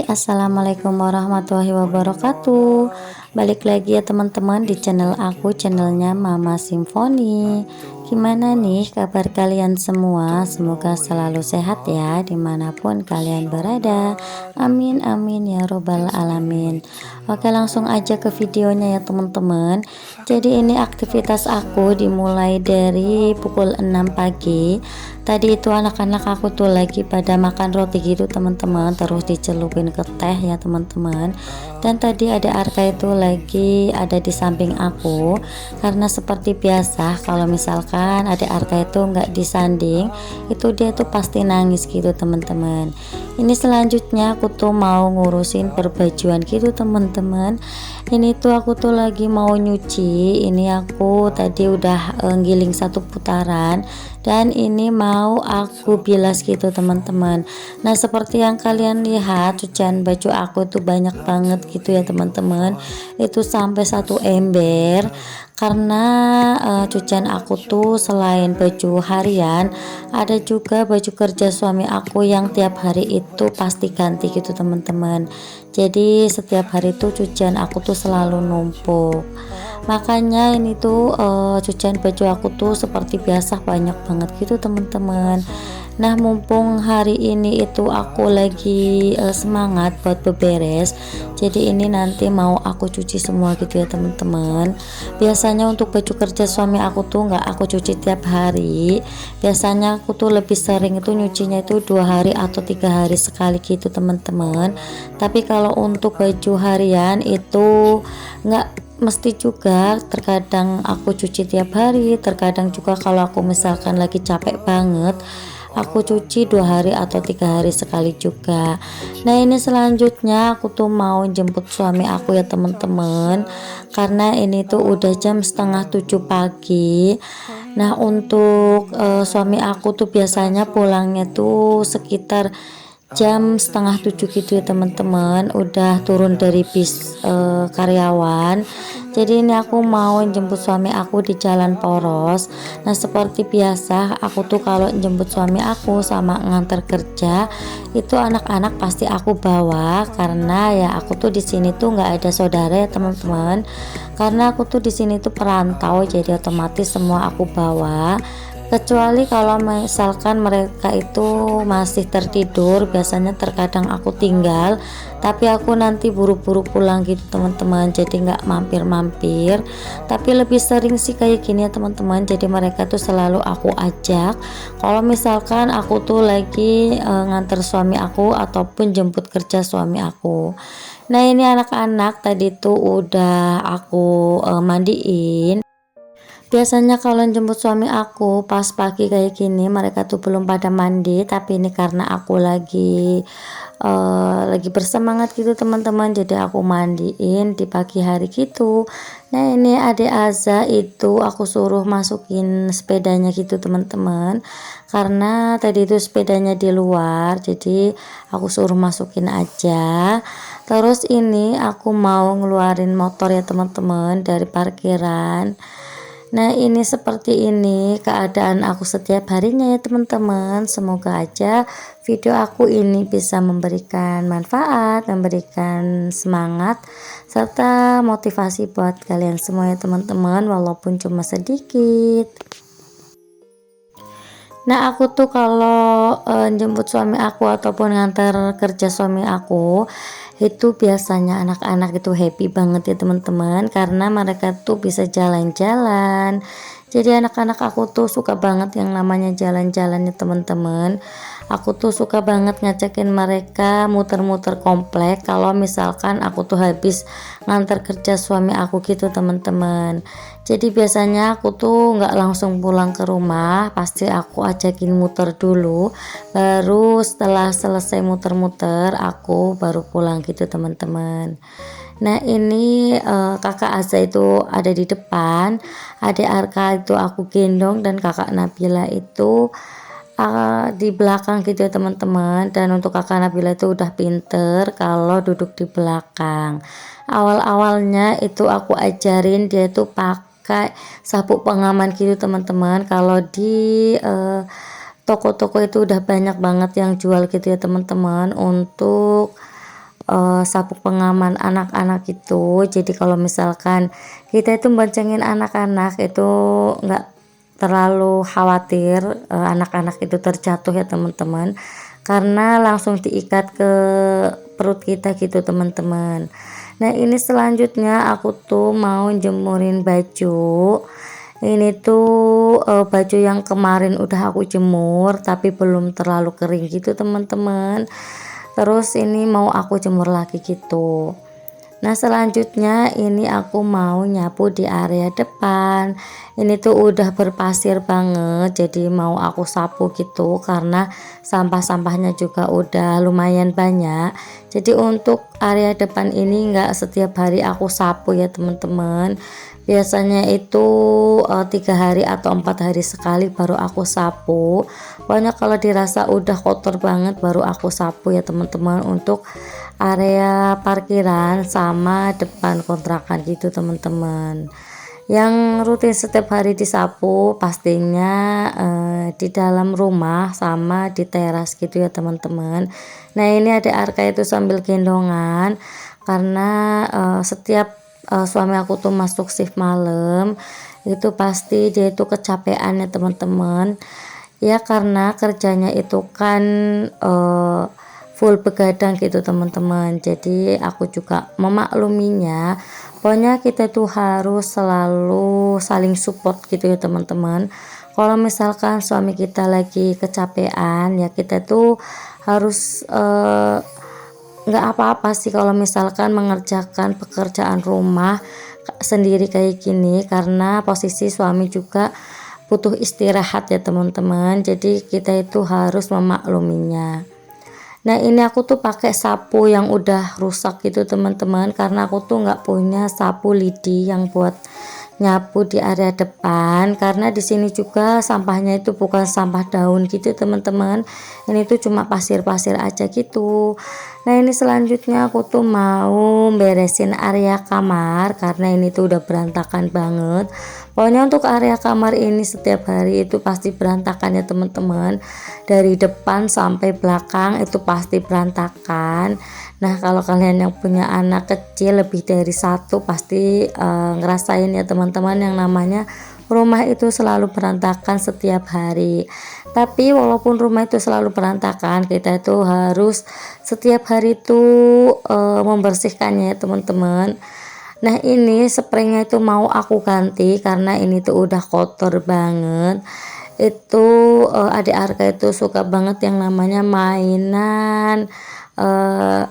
Assalamualaikum warahmatullahi wabarakatuh. Balik lagi ya teman-teman di channel aku, channelnya Mama Simfoni. Gimana nih kabar kalian semua? Semoga selalu sehat ya dimanapun kalian berada. Amin amin ya robbal alamin. Oke, langsung aja ke videonya ya teman-teman. Jadi ini aktivitas aku dimulai dari pukul 6 pagi. Tadi itu anak-anak aku tuh lagi pada makan roti gitu teman-teman, terus dicelupin ke teh ya teman-teman. Dan tadi ada Arka itu lagi ada di samping aku, karena seperti biasa kalau misalkan ada Arka itu nggak disanding, itu dia tuh pasti nangis gitu teman-teman. Ini selanjutnya aku tuh mau ngurusin perbajuan gitu teman-teman. Ini tuh aku tuh lagi mau nyuci. Ini aku tadi udah giling satu putaran, dan ini mau aku bilas gitu teman-teman. Nah, seperti yang kalian lihat, cucian baju aku tuh banyak banget gitu ya teman-teman. Itu sampai satu ember, karena cucian aku tuh selain baju harian, ada juga baju kerja suami aku yang tiap hari itu pasti ganti gitu teman-teman. Jadi setiap hari tuh cucian aku tuh selalu numpuk. Makanya ini tuh cucian baju aku tuh seperti biasa banyak banget gitu teman-teman. Nah, mumpung hari ini itu aku lagi semangat buat beberes, jadi ini nanti mau aku cuci semua gitu ya teman-teman. Biasanya untuk baju kerja suami aku tuh nggak aku cuci tiap hari. Biasanya aku tuh lebih sering itu nyucinya itu 2 hari atau 3 hari sekali gitu teman-teman. Tapi kalau untuk baju harian itu nggak mesti juga, terkadang aku cuci tiap hari, terkadang juga kalau aku misalkan lagi capek banget aku cuci 2 hari atau 3 hari sekali juga. Nah, ini selanjutnya aku tuh mau jemput suami aku ya teman-teman, karena ini tuh udah jam setengah 7 pagi. Nah, untuk suami aku tuh biasanya pulangnya tuh sekitar jam setengah 7 gitu ya teman-teman, udah turun dari bis karyawan. Jadi ini aku mau jemput suami aku di Jalan Poros. Nah, seperti biasa aku tuh kalau jemput suami aku sama nganter kerja itu anak-anak pasti aku bawa, karena ya aku tuh di sini tuh nggak ada saudara ya teman-teman, karena aku tuh di sini tuh perantau, jadi otomatis semua aku bawa. Kecuali kalau misalkan mereka itu masih tertidur, biasanya terkadang aku tinggal, tapi aku nanti buru-buru pulang gitu teman-teman, jadi nggak mampir-mampir. Tapi lebih sering sih kayak gini ya teman-teman, jadi mereka tuh selalu aku ajak kalau misalkan aku tuh lagi nganter suami aku ataupun jemput kerja suami aku. Nah, ini anak-anak tadi tuh udah aku mandiin. Biasanya kalau jemput suami aku pas pagi kayak gini mereka tuh belum pada mandi, tapi ini karena aku lagi bersemangat gitu teman-teman, jadi aku mandiin di pagi hari gitu. Nah, ini adik Aza itu aku suruh masukin sepedanya gitu teman-teman, karena tadi itu sepedanya di luar, jadi aku suruh masukin aja. Terus ini aku mau ngeluarin motor ya teman-teman dari parkiran. Nah, ini seperti ini keadaan aku setiap harinya ya teman-teman. Semoga aja video aku ini bisa memberikan manfaat, memberikan semangat, serta motivasi buat kalian semua ya teman-teman, walaupun cuma sedikit. Nah, aku tuh kalau jemput suami aku ataupun ngantar kerja suami aku, itu biasanya anak-anak itu happy banget ya teman-teman, karena mereka tuh bisa jalan-jalan. Jadi anak-anak aku tuh suka banget yang namanya jalan-jalan ya teman-teman. Aku tuh suka banget ngajakin mereka muter-muter komplek kalau misalkan aku tuh habis ngantar kerja suami aku gitu teman-teman. Jadi biasanya aku tuh nggak langsung pulang ke rumah, pasti aku ajakin muter dulu, baru setelah selesai muter-muter aku baru pulang gitu teman-teman. Nah, ini kakak Aza itu ada di depan, adik Arka itu aku gendong, dan kakak Nabila itu di belakang gitu ya teman-teman. Dan untuk kakak Nabila itu udah pinter kalau duduk di belakang. Awal-awalnya itu aku ajarin dia itu pakai sabuk pengaman gitu teman-teman. Kalau di toko-toko itu udah banyak banget yang jual gitu ya teman-teman, untuk sabuk pengaman anak-anak itu. Jadi kalau misalkan kita itu boncengin anak-anak itu nggak terlalu khawatir anak-anak itu terjatuh ya teman-teman, karena langsung diikat ke perut kita gitu teman-teman. Nah ini selanjutnya aku tuh mau jemurin baju. Ini tuh baju yang kemarin udah aku jemur tapi belum terlalu kering gitu teman-teman. Terus ini mau aku jemur lagi gitu. Nah selanjutnya ini aku mau nyapu di area depan. Ini tuh udah berpasir banget, jadi mau aku sapu gitu karena sampah-sampahnya juga udah lumayan banyak. Jadi untuk area depan ini nggak setiap hari aku sapu ya teman-teman. Biasanya itu 3 hari atau 4 hari sekali baru aku sapu. Pokoknya kalau dirasa udah kotor banget baru aku sapu ya teman-teman, untuk area parkiran sama depan kontrakan gitu teman-teman. Yang rutin setiap hari disapu pastinya di dalam rumah sama di teras gitu ya teman-teman. Nah ini ada Arka itu sambil gendongan karena setiap suami aku tuh masuk shift malam itu pasti dia itu kecapean ya teman-teman ya, karena kerjanya itu kan full begadang gitu teman-teman. Jadi aku juga memakluminya, pokoknya kita tuh harus selalu saling support gitu ya teman-teman. Kalau misalkan suami kita lagi kecapean ya kita tuh harus nggak apa-apa sih kalau misalkan mengerjakan pekerjaan rumah sendiri kayak gini, karena posisi suami juga butuh istirahat ya teman-teman. Jadi kita itu harus memakluminya. Nah ini aku tuh pakai sapu yang udah rusak gitu teman-teman, karena aku tuh nggak punya sapu lidi yang buat nyapu di area depan, karena di sini juga sampahnya itu bukan sampah daun gitu teman-teman, ini tuh cuma pasir-pasir aja gitu. Nah ini selanjutnya aku tuh mau beresin area kamar karena ini tuh udah berantakan banget. Pokoknya untuk area kamar ini setiap hari itu pasti berantakan ya teman-teman, dari depan sampai belakang itu pasti berantakan. Nah kalau kalian yang punya anak kecil lebih dari satu pasti ngerasain ya teman-teman yang namanya rumah itu selalu berantakan setiap hari. Tapi walaupun rumah itu selalu berantakan, kita itu harus setiap hari itu membersihkannya ya teman-teman. Nah ini spraynya itu mau aku ganti karena ini tuh udah kotor banget. Itu adik Arka itu suka banget yang namanya eh,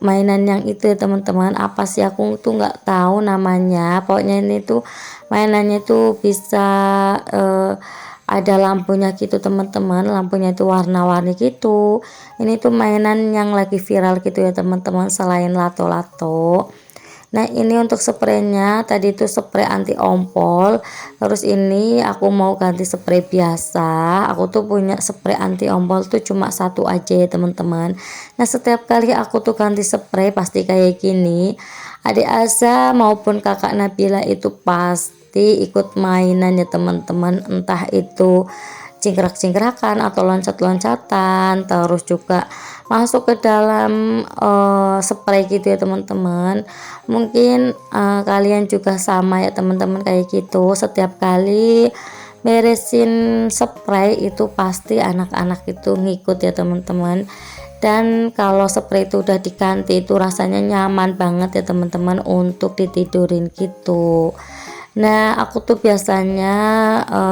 mainan yang itu ya teman-teman. Apa sih aku tuh nggak tahu namanya, pokoknya ini tuh mainannya tuh bisa ada lampunya gitu teman-teman, lampunya itu warna-warni gitu. Ini tuh mainan yang lagi viral gitu ya teman-teman, selain lato-lato. Nah ini untuk spraynya tadi itu spray anti ompol, terus ini aku mau ganti spray biasa. Aku tuh punya spray anti ompol tuh cuma satu aja ya teman-teman. Nah setiap kali aku tuh ganti spray pasti kayak gini, adik Aza maupun kakak Nabila itu pasti ikut mainan ya teman-teman, entah itu cingkrak-cingkrakan atau loncat-loncatan, terus juga masuk ke dalam spray gitu ya teman-teman. Mungkin kalian juga sama ya teman-teman kayak gitu, setiap kali beresin spray itu pasti anak-anak itu ngikut ya teman-teman. Dan kalau spray itu udah diganti itu rasanya nyaman banget ya teman-teman untuk ditidurin gitu. Nah aku tuh biasanya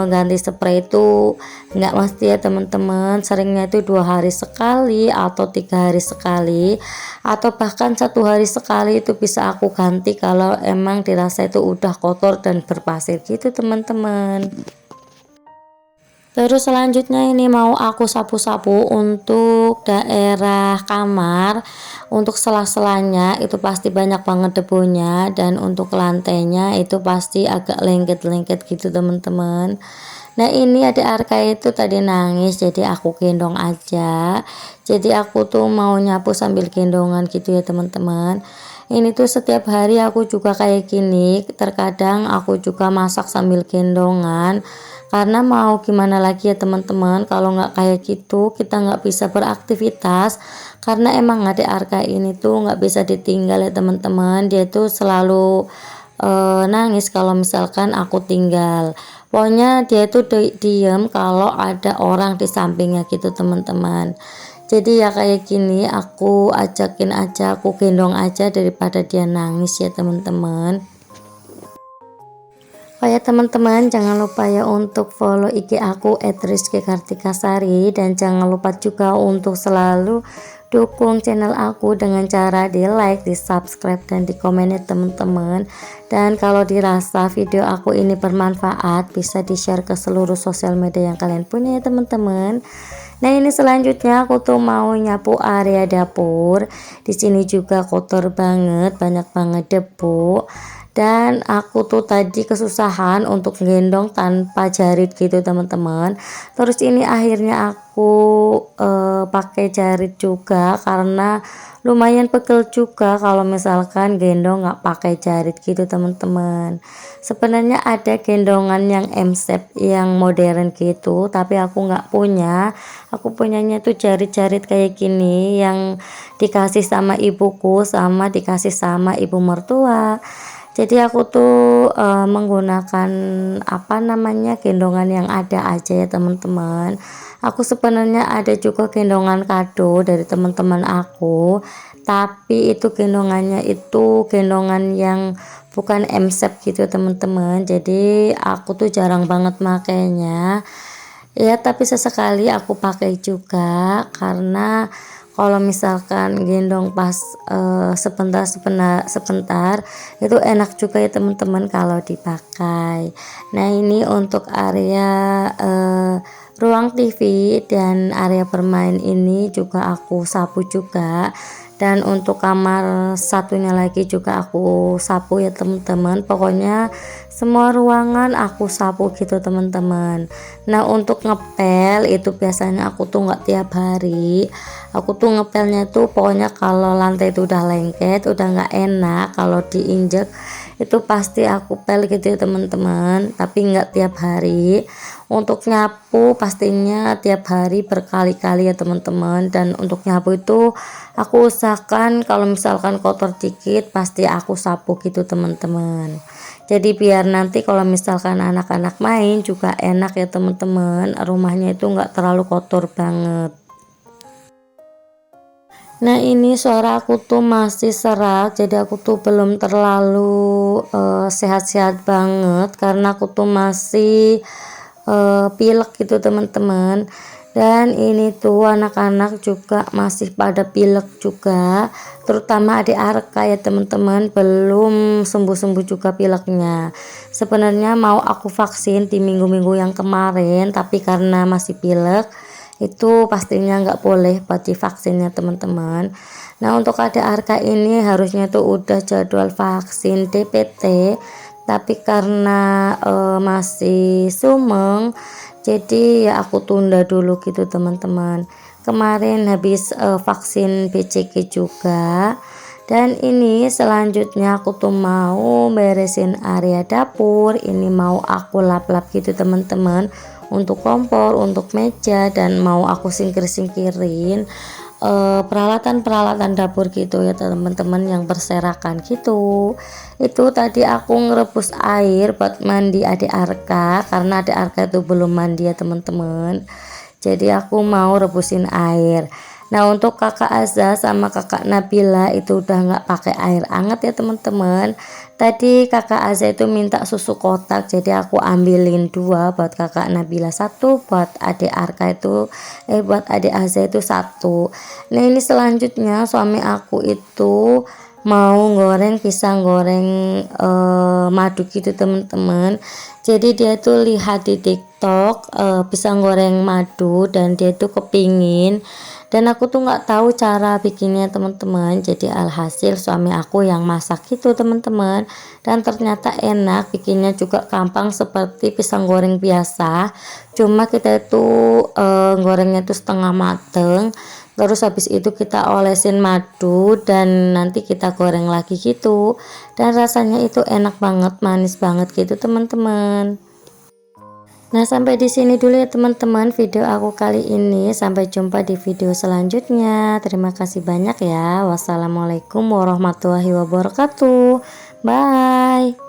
ganti spray itu nggak mesti ya teman-teman, seringnya itu 2 hari sekali atau 3 hari sekali, atau bahkan 1 hari sekali itu bisa aku ganti kalau emang dirasa itu udah kotor dan berpasir gitu teman-teman. Terus selanjutnya ini mau aku sapu-sapu untuk daerah kamar, untuk sela-selanya itu pasti banyak banget debunya, dan untuk lantainya itu pasti agak lengket-lengket gitu teman-teman. Nah ini ada Arka itu tadi nangis, jadi aku gendong aja. Jadi aku tuh mau nyapu sambil gendongan gitu ya teman-teman. Ini tuh setiap hari aku juga kayak gini, terkadang aku juga masak sambil gendongan karena mau gimana lagi ya teman-teman, kalau nggak kayak gitu kita nggak bisa beraktivitas. Karena emang adik Arka ini tuh nggak bisa ditinggal ya teman-teman, dia tuh selalu nangis kalau misalkan aku tinggal. Pokoknya dia tuh diem kalau ada orang di sampingnya gitu teman-teman. Jadi ya kayak gini, aku ajakin aja, aku gendong aja daripada dia nangis ya teman-teman. Oh ya teman-teman, jangan lupa ya untuk follow IG aku @rizky_kartikasari, dan jangan lupa juga untuk selalu dukung channel aku dengan cara di like, di subscribe, dan di komen ya teman-teman. Dan kalau dirasa video aku ini bermanfaat, bisa di share ke seluruh sosial media yang kalian punya ya teman-teman. Nah ini selanjutnya aku tuh mau nyapu area dapur. Di sini juga kotor banget, banyak banget debu. Dan aku tuh tadi kesusahan untuk gendong tanpa jarit gitu teman-teman. Terus ini akhirnya aku pakai jarit juga, karena lumayan pegel juga kalau misalkan gendong nggak pakai jarit gitu teman-teman. Sebenarnya ada gendongan yang M-shape yang modern gitu, tapi aku nggak punya. Aku punyanya tuh jarit-jarit kayak gini yang dikasih sama ibuku sama dikasih sama ibu mertua. Jadi aku tuh menggunakan apa namanya, gendongan yang ada aja ya teman-teman. Aku sebenarnya ada juga gendongan kado dari teman-teman aku, tapi itu gendongannya itu gendongan yang bukan M-shape gitu teman-teman. Jadi aku tuh jarang banget makainya. Ya, tapi sesekali aku pakai juga, karena kalau misalkan gendong pas sebentar itu enak juga ya teman-teman kalau dipakai. Nah ini untuk area ruang TV dan area bermain ini juga aku sapu juga, dan untuk kamar satunya lagi juga aku sapu ya teman-teman. Pokoknya semua ruangan aku sapu gitu teman-teman. Nah untuk ngepel itu biasanya aku tuh nggak tiap hari. Aku tuh ngepelnya tuh pokoknya kalau lantai itu udah lengket, udah nggak enak kalau diinjek, itu pasti aku pel gitu ya teman-teman, tapi nggak tiap hari. Untuk nyapu pastinya tiap hari berkali-kali ya teman-teman. Dan untuk nyapu itu aku usahakan kalau misalkan kotor dikit pasti aku sapu gitu teman-teman. Jadi biar nanti kalau misalkan anak-anak main juga enak ya teman-teman, rumahnya itu nggak terlalu kotor banget. Nah ini suara aku tuh masih serak, jadi aku tuh belum terlalu sehat-sehat banget, karena aku tuh masih pilek gitu teman-teman. Dan ini tuh anak-anak juga masih pada pilek juga, terutama adik Arka ya teman-teman, belum sembuh-sembuh juga pileknya. Sebenarnya mau aku vaksin di minggu-minggu yang kemarin, tapi karena masih pilek itu pastinya nggak boleh buat divaksinnya teman-teman. Nah untuk adik Arka ini harusnya tuh udah jadwal vaksin DPT, tapi karena masih sumeng, jadi ya aku tunda dulu gitu teman-teman. Kemarin habis vaksin BCG juga. Dan ini selanjutnya aku tuh mau beresin area dapur. Ini mau aku lap-lap gitu teman-teman, untuk kompor, untuk meja, dan mau aku singkir-singkirin peralatan-peralatan dapur gitu ya teman-teman yang berserakan gitu. Itu tadi aku ngerebus air buat mandi adik Arka, karena adik Arka itu belum mandi ya teman-teman. Jadi aku mau rebusin air. Nah untuk kakak Azza sama kakak Nabila itu udah nggak pakai air hangat ya teman-teman. Tadi kakak Azza itu minta susu kotak, jadi aku ambilin 2 buat kakak Nabila, 1 buat adik Arka itu buat adik Azza itu 1. Nah ini selanjutnya suami aku itu mau goreng pisang goreng madu gitu teman-teman. Jadi dia tuh lihat di TikTok pisang goreng madu, dan dia tuh kepingin, dan aku tuh nggak tahu cara bikinnya teman-teman. Jadi alhasil suami aku yang masak gitu teman-teman, dan ternyata enak, bikinnya juga gampang seperti pisang goreng biasa, cuma kita itu gorengnya tuh setengah mateng, terus habis itu kita olesin madu dan nanti kita goreng lagi gitu, dan rasanya itu enak banget, manis banget gitu teman-teman. Nah, sampai di sini dulu ya teman-teman video aku kali ini. Sampai jumpa di video selanjutnya. Terima kasih banyak ya. Wassalamualaikum warahmatullahi wabarakatuh. Bye.